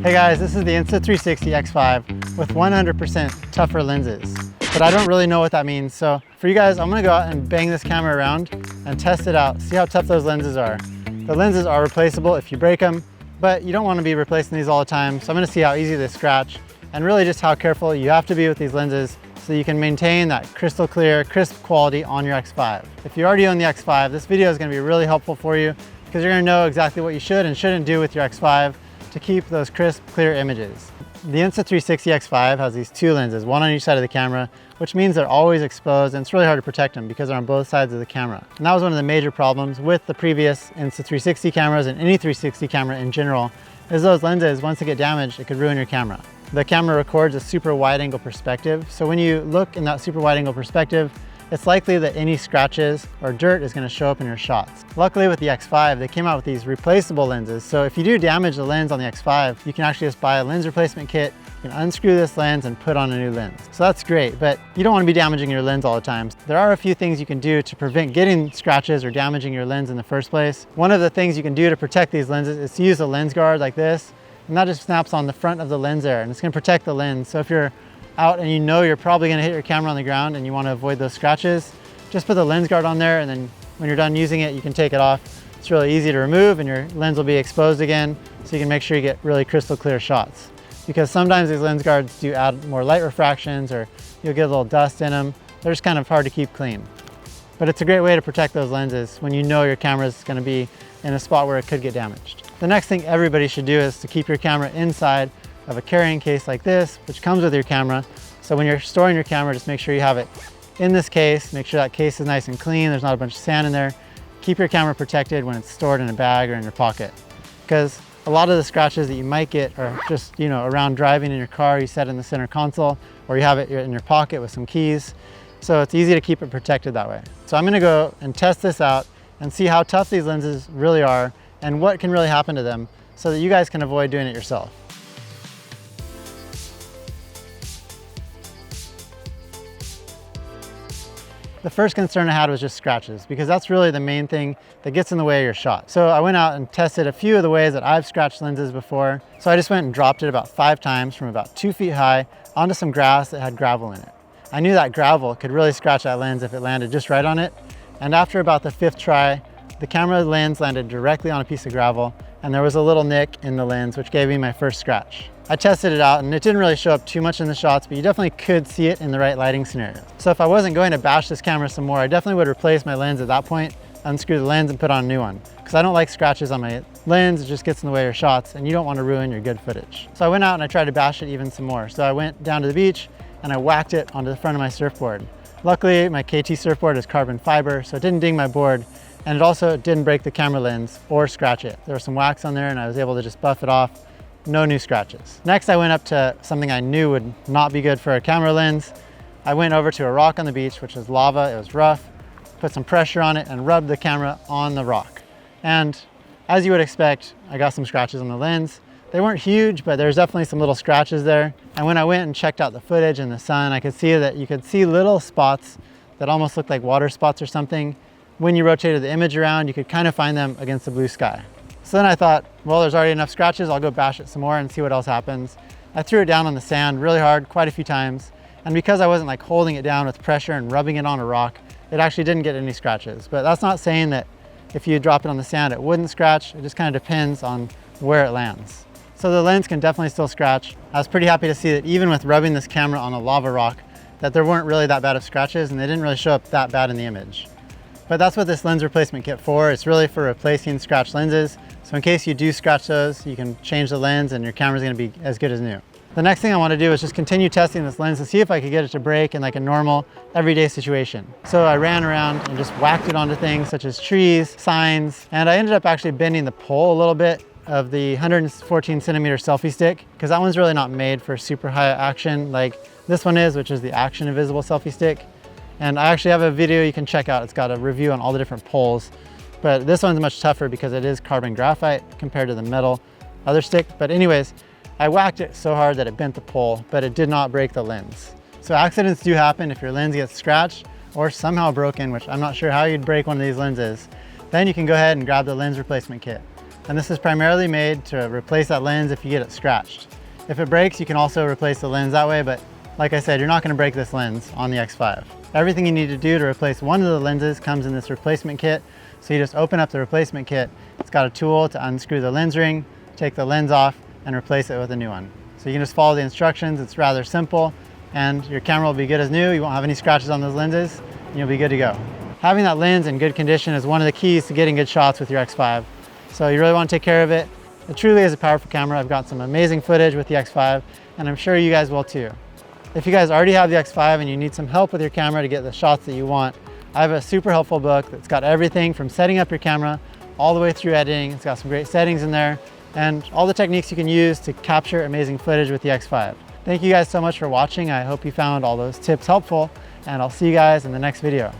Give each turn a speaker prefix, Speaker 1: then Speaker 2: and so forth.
Speaker 1: Hey guys, this is the Insta360 X5 with 100% tougher lenses. But I don't really know what that means. So for you guys, I'm gonna go out and bang this camera around and test it out, see how tough those lenses are. The lenses are replaceable if you break them, but you don't wanna be replacing these all the time. So I'm gonna see how easy they scratch and really just how careful you have to be with these lenses so you can maintain that crystal clear, crisp quality on your X5. If you already own the X5, this video is gonna be really helpful for you because you're gonna know exactly what you should and shouldn't do with your X5 to keep those crisp, clear images. The Insta360 X5 has these two lenses, one on each side of the camera, which means they're always exposed and it's really hard to protect them because they're on both sides of the camera. And that was one of the major problems with the previous Insta360 cameras and any 360 camera in general, is those lenses, once they get damaged, it could ruin your camera. The camera records a super wide angle perspective, so when you look in that super wide angle perspective, it's likely that any scratches or dirt is going to show up in your shots. Luckily with the X5, they came out with these replaceable lenses. So if you do damage the lens on the X5, you can actually just buy a lens replacement kit, you can unscrew this lens and put on a new lens. So that's great, but you don't want to be damaging your lens all the time. There are a few things you can do to prevent getting scratches or damaging your lens in the first place. One of the things you can do to protect these lenses is to use a lens guard like this, and that just snaps on the front of the lens there, and it's going to protect the lens. So if you're out and you know you're probably going to hit your camera on the ground and you want to avoid those scratches, just put the lens guard on there, and then when you're done using it, you can take it off. It's really easy to remove and your lens will be exposed again, so you can make sure you get really crystal clear shots. Because sometimes these lens guards do add more light refractions or you'll get a little dust in them. They're just kind of hard to keep clean. But it's a great way to protect those lenses when you know your camera is going to be in a spot where it could get damaged. The next thing everybody should do is to keep your camera inside of a carrying case like this, which comes with your camera. So when you're storing your camera, just make sure you have it in this case. Make sure that case is nice and clean. There's not a bunch of sand in there. Keep your camera protected when it's stored in a bag or in your pocket. Because a lot of the scratches that you might get are just, around driving in your car, you set in the center console, or you have it in your pocket with some keys. So it's easy to keep it protected that way. So I'm gonna go and test this out and see how tough these lenses really are and what can really happen to them so that you guys can avoid doing it yourself. The first concern I had was just scratches, because that's really the main thing that gets in the way of your shot. So I went out and tested a few of the ways that I've scratched lenses before. So I just went and dropped it about 5 times from about 2 feet high onto some grass that had gravel in it. I knew that gravel could really scratch that lens if it landed just right on it. And after about the 5th try, the camera lens landed directly on a piece of gravel and there was a little nick in the lens, which gave me my first scratch. I tested it out and it didn't really show up too much in the shots, but you definitely could see it in the right lighting scenario. So if I wasn't going to bash this camera some more, I definitely would replace my lens at that point, unscrew the lens and put on a new one. Because I don't like scratches on my lens, it just gets in the way of your shots and you don't want to ruin your good footage. So I went out and I tried to bash it even some more. So I went down to the beach and I whacked it onto the front of my surfboard. Luckily, my KT surfboard is carbon fiber, so it didn't ding my board, and it also didn't break the camera lens or scratch it. There was some wax on there and I was able to just buff it off. No new scratches. Next, I went up to something I knew would not be good for a camera lens. I went over to a rock on the beach, which was lava. It was rough, put some pressure on it and rubbed the camera on the rock. And as you would expect, I got some scratches on the lens. They weren't huge, but there's definitely some little scratches there. And when I went and checked out the footage in the sun, I could see that you could see little spots that almost looked like water spots or something. When you rotated the image around, you could kind of find them against the blue sky. So then I thought, well, there's already enough scratches. I'll go bash it some more and see what else happens. I threw it down on the sand really hard, quite a few times. And because I wasn't like holding it down with pressure and rubbing it on a rock, it actually didn't get any scratches. But that's not saying that if you drop it on the sand, it wouldn't scratch. It just kind of depends on where it lands. So the lens can definitely still scratch. I was pretty happy to see that even with rubbing this camera on a lava rock, that there weren't really that bad of scratches and they didn't really show up that bad in the image. But that's what this lens replacement kit for. It's really for replacing scratched lenses. So in case you do scratch those, you can change the lens and your camera's gonna be as good as new. The next thing I want to do is just continue testing this lens to see if I could get it to break in like a normal everyday situation. So I ran around and just whacked it onto things such as trees, signs, and I ended up actually bending the pole a little bit of the 114 centimeter selfie stick, because that one's really not made for super high action like this one is, which is the action invisible selfie stick. And I actually have a video you can check out. It's got a review on all the different poles, but this one's much tougher because it is carbon graphite compared to the metal other stick. But anyways, I whacked it so hard that it bent the pole, but it did not break the lens. So accidents do happen if your lens gets scratched or somehow broken, which I'm not sure how you'd break one of these lenses. Then you can go ahead and grab the lens replacement kit. And this is primarily made to replace that lens if you get it scratched. If it breaks, you can also replace the lens that way, but like I said, you're not going to break this lens on the X5. Everything you need to do to replace one of the lenses comes in this replacement kit. So you just open up the replacement kit. It's got a tool to unscrew the lens ring, take the lens off, and replace it with a new one. So you can just follow the instructions. It's rather simple, and your camera will be good as new. You won't have any scratches on those lenses, and you'll be good to go. Having that lens in good condition is one of the keys to getting good shots with your X5. So you really want to take care of it. It truly is a powerful camera. I've got some amazing footage with the X5, and I'm sure you guys will too. If you guys already have the X5 and you need some help with your camera to get the shots that you want, I have a super helpful book that's got everything from setting up your camera all the way through editing. It's got some great settings in there and all the techniques you can use to capture amazing footage with the X5. Thank you guys so much for watching. I hope you found all those tips helpful, and I'll see you guys in the next video.